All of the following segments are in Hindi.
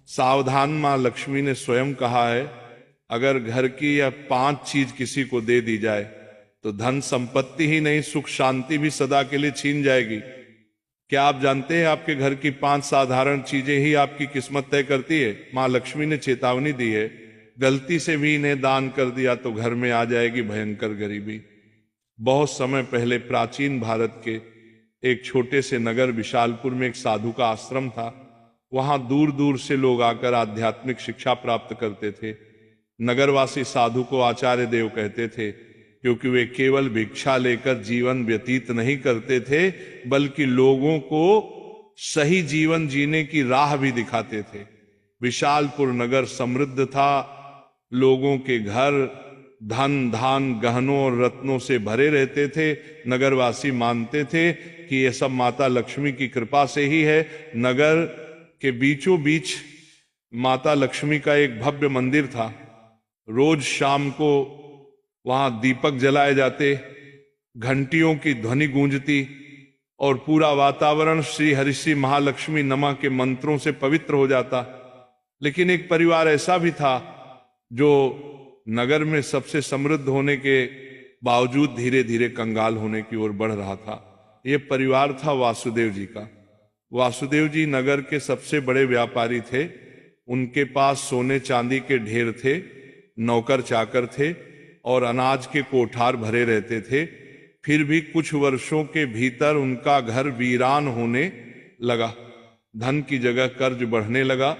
सावधान मां लक्ष्मी ने स्वयं कहा है, अगर घर की यह 5 चीज किसी को दे दी जाए तो धन संपत्ति ही नहीं, सुख शांति भी सदा के लिए छीन जाएगी। क्या आप जानते हैं आपके घर की 5 साधारण चीजें ही आपकी किस्मत तय करती है। मां लक्ष्मी ने चेतावनी दी है, गलती से भी इन्हें दान कर दिया तो घर में आ जाएगी भयंकर गरीबी। बहुत समय पहले प्राचीन भारत के एक छोटे से नगर विशालपुर में एक साधु का आश्रम था। वहां दूर दूर से लोग आकर आध्यात्मिक शिक्षा प्राप्त करते थे। नगरवासी साधु को आचार्य देव कहते थे, क्योंकि वे केवल भिक्षा लेकर जीवन व्यतीत नहीं करते थे, बल्कि लोगों को सही जीवन जीने की राह भी दिखाते थे। विशालपुर नगर समृद्ध था, लोगों के घर धन धान गहनों और रत्नों से भरे रहते थे। नगरवासी मानते थे कि यह सब माता लक्ष्मी की कृपा से ही है। नगर के बीचों बीच माता लक्ष्मी का एक भव्य मंदिर था। रोज शाम को वहां दीपक जलाए जाते, घंटियों की ध्वनि गूंजती और पूरा वातावरण श्री हरिश्री महालक्ष्मी नमः के मंत्रों से पवित्र हो जाता। लेकिन एक परिवार ऐसा भी था जो नगर में सबसे समृद्ध होने के बावजूद धीरे धीरे कंगाल होने की ओर बढ़ रहा था। यह परिवार था वासुदेव जी का। वासुदेव जी नगर के सबसे बड़े व्यापारी थे। उनके पास सोने चांदी के ढेर थे, नौकर चाकर थे और अनाज के कोठार भरे रहते थे। फिर भी कुछ वर्षों के भीतर उनका घर वीरान होने लगा। धन की जगह कर्ज बढ़ने लगा,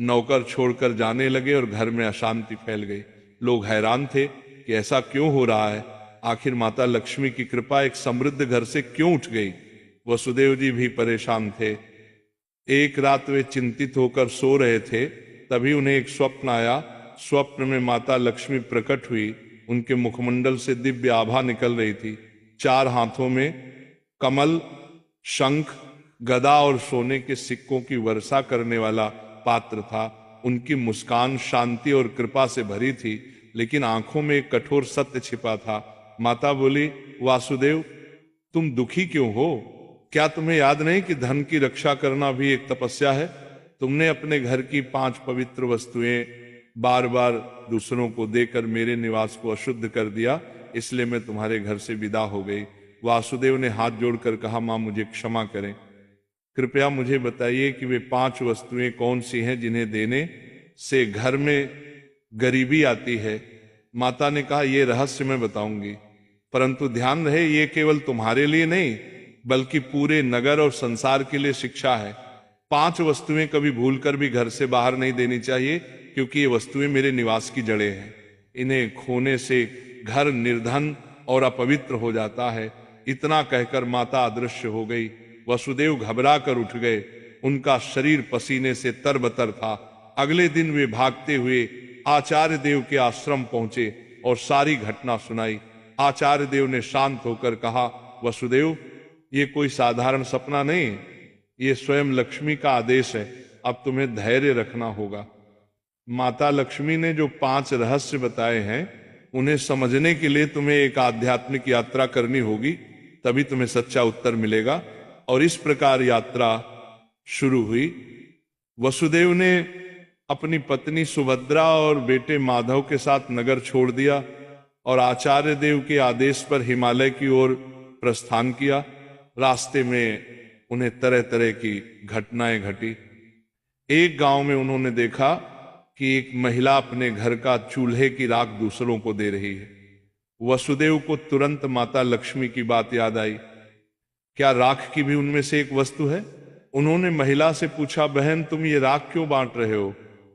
नौकर छोड़कर जाने लगे और घर में अशांति फैल गई। लोग हैरान थे कि ऐसा क्यों हो रहा है, आखिर माता लक्ष्मी की कृपा एक समृद्ध घर से क्यों उठ गई। वसुदेव जी भी परेशान थे। एक रात वे चिंतित होकर सो रहे थे, तभी उन्हें एक स्वप्न आया। स्वप्न में माता लक्ष्मी प्रकट हुई। उनके मुखमंडल से दिव्य आभा निकल रही थी। 4 हाथों में कमल, शंख, गदा और सोने के सिक्कों की वर्षा करने वाला पात्र था। उनकी मुस्कान शांति और कृपा से भरी थी, लेकिन आंखों में एक कठोर सत्य छिपा था। माता बोली, वासुदेव तुम दुखी क्यों हो? क्या तुम्हें याद नहीं कि धन की रक्षा करना भी एक तपस्या है? तुमने अपने घर की 5 पवित्र वस्तुएं बार बार दूसरों को देकर मेरे निवास को अशुद्ध कर दिया, इसलिए मैं तुम्हारे घर से विदा हो गई। वासुदेव ने हाथ जोड़कर कहा, मां मुझे क्षमा करें, कृपया मुझे बताइए कि वे 5 वस्तुएं कौन सी हैं जिन्हें देने से घर में गरीबी आती है। माता ने कहा, यह रहस्य मैं बताऊंगी, परंतु ध्यान रहे ये केवल तुम्हारे लिए नहीं बल्कि पूरे नगर और संसार के लिए शिक्षा है। 5 वस्तुएं कभी भूलकर भी घर से बाहर नहीं देनी चाहिए, क्योंकि ये वस्तुएं मेरे निवास की जड़ें हैं। इन्हें खोने से घर निर्धन और अपवित्र हो जाता है। इतना कहकर माता अदृश्य हो गई। वसुदेव घबरा कर उठ गए। उनका शरीर पसीने से तरबतर था। अगले दिन वे भागते हुए आचार्य देव के आश्रम पहुंचे और सारी घटना सुनाई। आचार्य देव ने शांत होकर कहा, वसुदेव ये कोई साधारण सपना नहीं है, ये स्वयं लक्ष्मी का आदेश है। अब तुम्हें धैर्य रखना होगा। माता लक्ष्मी ने जो 5 रहस्य बताए हैं उन्हें समझने के लिए तुम्हें एक आध्यात्मिक यात्रा करनी होगी, तभी तुम्हें सच्चा उत्तर मिलेगा। और इस प्रकार यात्रा शुरू हुई। वसुदेव ने अपनी पत्नी सुभद्रा और बेटे माधव के साथ नगर छोड़ दिया और आचार्य देव के आदेश पर हिमालय की ओर प्रस्थान किया। रास्ते में उन्हें तरह तरह की घटनाएं घटी। एक गांव में उन्होंने देखा कि एक महिला अपने घर का चूल्हे की राख दूसरों को दे रही है। वसुदेव को तुरंत माता लक्ष्मी की बात याद आई। क्या राख की भी उनमें से एक वस्तु है? उन्होंने महिला से पूछा, बहन तुम ये राख क्यों बांट रहे हो?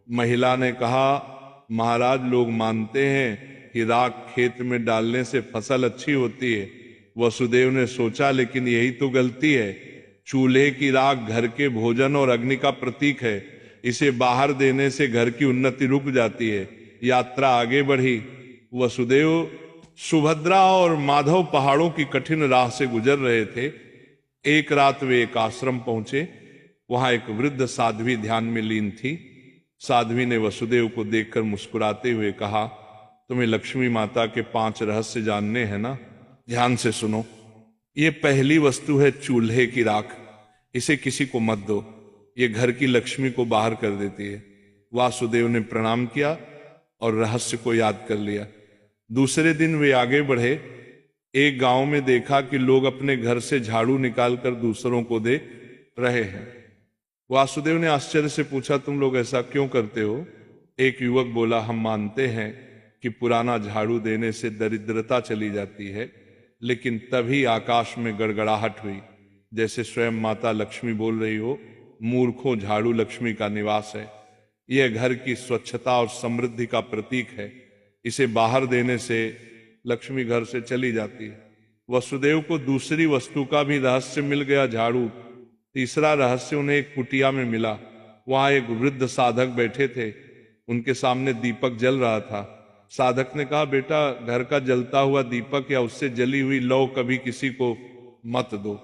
महिला ने कहा, महाराज लोग मानते हैं कि राख खेत में डालने से फसल अच्छी होती है। वसुदेव ने सोचा, लेकिन यही तो गलती है। चूल्हे की राख घर के भोजन और अग्नि का प्रतीक है। इसे बाहर देने से घर की उन्नति रुक जाती है। यात्रा आगे बढ़ी। वसुदेव, सुभद्रा और माधव पहाड़ों की कठिन राह से गुजर रहे थे। एक रात वे एक आश्रम पहुंचे। वहां एक वृद्ध साध्वी ध्यान में लीन थी। साध्वी ने वसुदेव को देखकर मुस्कुराते हुए कहा, तुम्हें लक्ष्मी माता के 5 रहस्य जानने हैं ना? ध्यान से सुनो। ये पहली वस्तु है चूल्हे की राख। इसे किसी को मत दो। ये घर की लक्ष्मी को बाहर कर देती है। वासुदेव ने प्रणाम किया और रहस्य को याद कर लिया। दूसरे दिन वे आगे बढ़े। एक गांव में देखा कि लोग अपने घर से झाड़ू निकालकर दूसरों को दे रहे हैं। वासुदेव ने आश्चर्य से पूछा, तुम लोग ऐसा क्यों करते हो? एक युवक बोला, हम मानते हैं कि पुराना झाड़ू देने से दरिद्रता चली जाती है। लेकिन तभी आकाश में गड़गड़ाहट हुई, जैसे स्वयं माता लक्ष्मी बोल रही हो, मूर्खों, झाड़ू लक्ष्मी का निवास है। यह घर की स्वच्छता और समृद्धि का प्रतीक है। इसे बाहर देने से लक्ष्मी घर से चली जाती है। वसुदेव को दूसरी वस्तु का भी रहस्य मिल गया, झाड़ू। तीसरा रहस्य उन्हें एक कुटिया में मिला। वहां एक वृद्ध साधक बैठे थे। उनके सामने दीपक जल रहा था। साधक ने कहा, बेटा, घर का जलता हुआ दीपक या उससे जली हुई लौ कभी किसी को मत दो।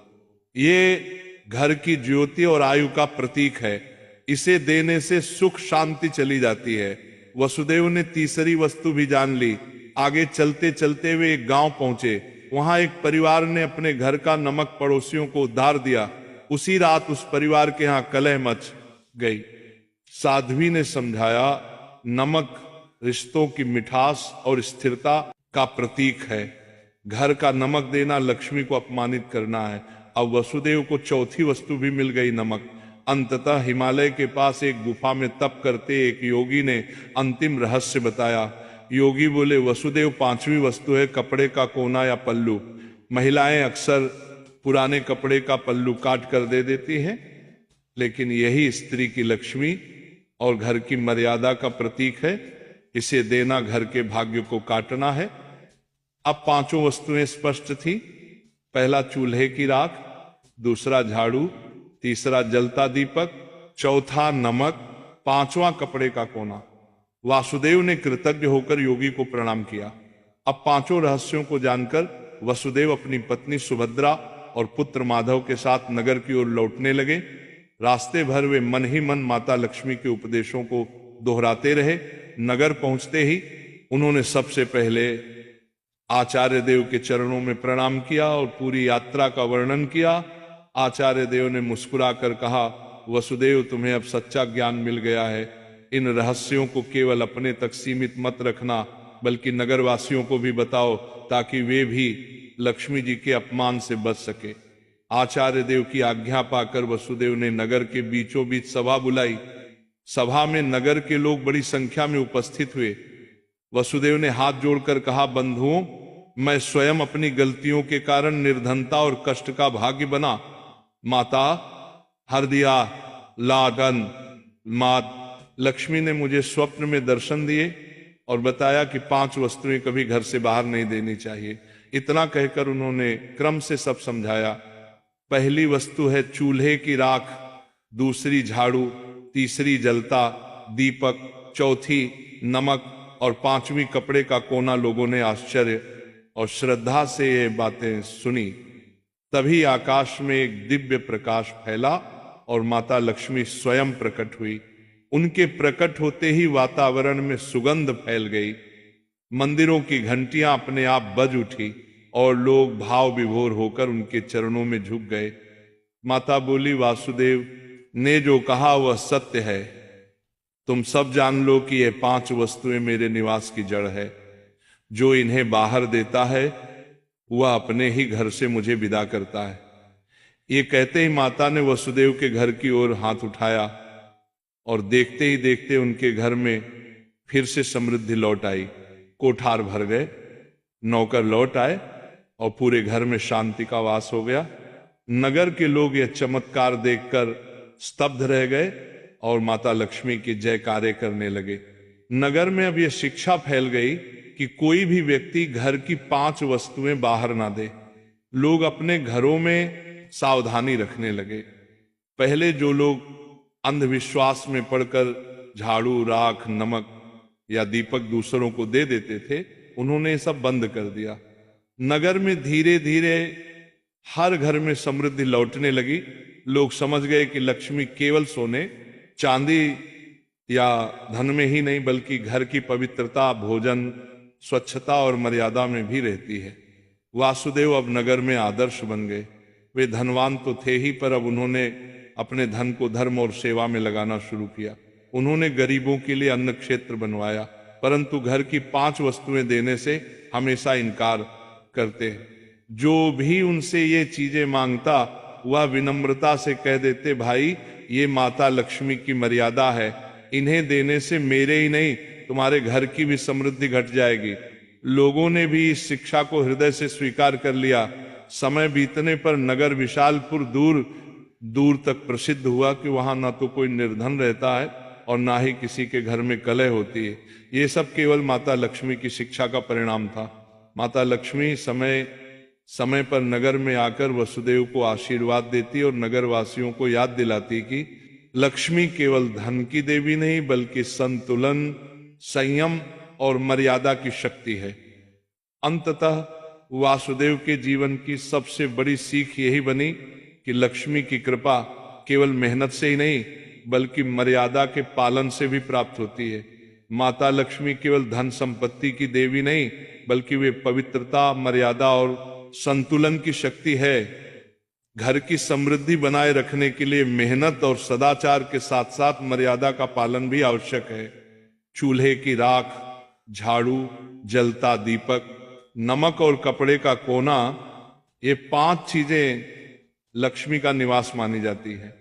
ये घर की ज्योति और आयु का प्रतीक है। इसे देने से सुख शांति चली जाती है। वसुदेव ने तीसरी वस्तु भी जान ली। आगे चलते चलते वे एक गांव पहुंचे। वहां एक परिवार ने अपने घर का नमक पड़ोसियों को उधार दिया। उसी रात उस परिवार के यहां कलह मच गई। साध्वी ने समझाया, नमक रिश्तों की मिठास और स्थिरता का प्रतीक है। घर का नमक देना लक्ष्मी को अपमानित करना है। अब वसुदेव को चौथी वस्तु भी मिल गई, नमक। अंततः हिमालय के पास एक गुफा में तप करते एक योगी ने अंतिम रहस्य बताया। योगी बोले, वसुदेव, पांचवी वस्तु है कपड़े का कोना या पल्लू। महिलाएं अक्सर पुराने कपड़े का पल्लू काट कर दे देती हैं, लेकिन यही स्त्री की लक्ष्मी और घर की मर्यादा का प्रतीक है। इसे देना घर के भाग्य को काटना है। अब पांचों वस्तुएं स्पष्ट थी। पहला चूल्हे की राख, दूसरा झाड़ू, तीसरा जलता दीपक, चौथा नमक, पांचवा कपड़े का कोना। वासुदेव ने कृतज्ञ होकर योगी को प्रणाम किया। अब पांचों रहस्यों को जानकर वसुदेव अपनी पत्नी सुभद्रा और पुत्र माधव के साथ नगर की ओर लौटने लगे। रास्ते भर वे मन ही मन माता लक्ष्मी के उपदेशों को दोहराते रहे। नगर पहुंचते ही उन्होंने सबसे पहले आचार्य देव के चरणों में प्रणाम किया और पूरी यात्रा का वर्णन किया। आचार्य देव ने मुस्कुराकर कहा, वसुदेव, तुम्हें अब सच्चा ज्ञान मिल गया है। इन रहस्यों को केवल अपने तक सीमित मत रखना, बल्कि नगरवासियों को भी बताओ, ताकि वे भी लक्ष्मी जी के अपमान से बच सके। आचार्य देव की आज्ञा पाकर वसुदेव ने नगर के बीचों बीच सभा बुलाई। सभा में नगर के लोग बड़ी संख्या में उपस्थित हुए। वसुदेव ने हाथ जोड़कर कहा, बंधुओं, मैं स्वयं अपनी गलतियों के कारण निर्धनता और कष्ट का भागी बना। माता हरदिया लागन मात लक्ष्मी ने मुझे स्वप्न में दर्शन दिए और बताया कि 5 वस्तुएं कभी घर से बाहर नहीं देनी चाहिए। इतना कहकर उन्होंने क्रम से सब समझाया। पहली वस्तु है चूल्हे की राख, दूसरी झाड़ू, तीसरी जलता दीपक, चौथी नमक और 5वीं कपड़े का कोना। लोगों ने आश्चर्य और श्रद्धा से ये बातें सुनी। तभी आकाश में एक दिव्य प्रकाश फैला और माता लक्ष्मी स्वयं प्रकट हुई। उनके प्रकट होते ही वातावरण में सुगंध फैल गई। मंदिरों की घंटियां अपने आप बज उठी और लोग भाव विभोर होकर उनके चरणों में झुक गए। माता बोली, वासुदेव ने जो कहा वह सत्य है। तुम सब जान लो कि ये 5 वस्तुएं मेरे निवास की जड़ है। जो इन्हें बाहर देता है वह अपने ही घर से मुझे विदा करता है। ये कहते ही माता ने वसुदेव के घर की ओर हाथ उठाया और देखते ही देखते उनके घर में फिर से समृद्धि लौट आई। कोठार भर गए, नौकर लौट आए और पूरे घर में शांति का वास हो गया। नगर के लोग यह चमत्कार देखकर स्तब्ध रह गए और माता लक्ष्मी की जयकारे करने लगे। नगर में अब यह शिक्षा फैल गई कि कोई भी व्यक्ति घर की 5 वस्तुएं बाहर ना दे। लोग अपने घरों में सावधानी रखने लगे। पहले जो लोग अंधविश्वास में पड़कर झाड़ू, राख, नमक या दीपक दूसरों को दे देते थे, उन्होंने सब बंद कर दिया। नगर में धीरे धीरे हर घर में समृद्धि लौटने लगी। लोग समझ गए कि लक्ष्मी केवल सोने चांदी या धन में ही नहीं, बल्कि घर की पवित्रता, भोजन, स्वच्छता और मर्यादा में भी रहती है। वासुदेव अब नगर में आदर्श बन गए। वे धनवान तो थे ही, पर अब उन्होंने अपने धन को धर्म और सेवा में लगाना शुरू किया। उन्होंने गरीबों के लिए अन्न क्षेत्र बनवाया, परंतु घर की 5 वस्तुएं देने से हमेशा इनकार करते हैं। जो भी उनसे ये चीजें मांगता वह विनम्रता से कह देते, भाई ये माता लक्ष्मी की मर्यादा है, इन्हें देने से मेरे ही नहीं तुम्हारे घर की भी समृद्धि घट जाएगी। लोगों ने भी इस शिक्षा को हृदय से स्वीकार कर लिया। समय बीतने पर नगर विशालपुर दूर दूर तक प्रसिद्ध हुआ कि वहां ना तो कोई निर्धन रहता है और ना ही किसी के घर में कलह होती है। ये सब केवल माता लक्ष्मी की शिक्षा का परिणाम था। माता लक्ष्मी समय समय पर नगर में आकर वसुदेव को आशीर्वाद देती और नगर वासियों को याद दिलाती कि लक्ष्मी केवल धन की देवी नहीं बल्कि संतुलन, संयम और मर्यादा की शक्ति है। अंततः वासुदेव के जीवन की सबसे बड़ी सीख यही बनी कि लक्ष्मी की कृपा केवल मेहनत से ही नहीं बल्कि मर्यादा के पालन से भी प्राप्त होती है। माता लक्ष्मी केवल धन संपत्ति की देवी नहीं बल्कि वे पवित्रता, मर्यादा और संतुलन की शक्ति है। घर की समृद्धि बनाए रखने के लिए मेहनत और सदाचार के साथ साथ मर्यादा का पालन भी आवश्यक है। चूल्हे की राख, झाड़ू, जलता दीपक, नमक और कपड़े का कोना, ये 5 चीजें लक्ष्मी का निवास मानी जाती है।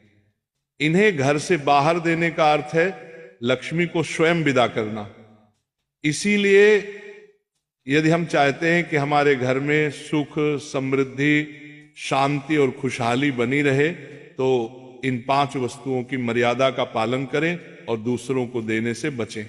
इन्हें घर से बाहर देने का अर्थ है लक्ष्मी को स्वयं विदा करना। इसीलिए यदि हम चाहते हैं कि हमारे घर में सुख, समृद्धि, शांति और खुशहाली बनी रहे तो इन 5 वस्तुओं की मर्यादा का पालन करें और दूसरों को देने से बचें।